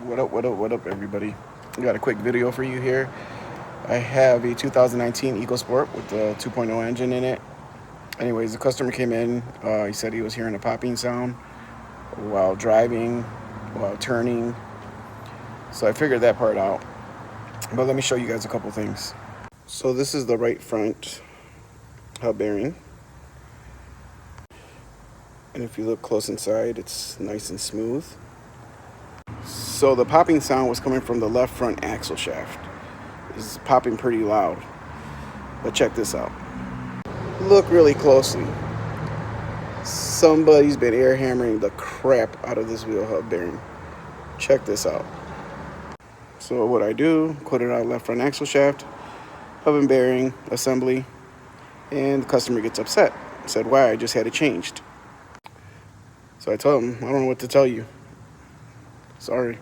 What up, everybody? I got a quick video for you here. I have a 2019 Ecosport with the 2.0 engine in it. Anyways, the customer came in. He said he was hearing a popping sound while driving, while turning. So I figured that part out. But let me show you guys a couple things. So this is the right front hub bearing. And if you look close inside, it's nice and smooth. So the popping sound was coming from the left front axle shaft. It's popping pretty loud. But check this out. Look really closely. Somebody's been air hammering the crap out of this wheel hub bearing. Check this out. So what I do, put it out left front axle shaft, hub and bearing assembly, and the customer gets upset. Said, why? I just had it changed. So I told him, I don't know what to tell you. Sorry.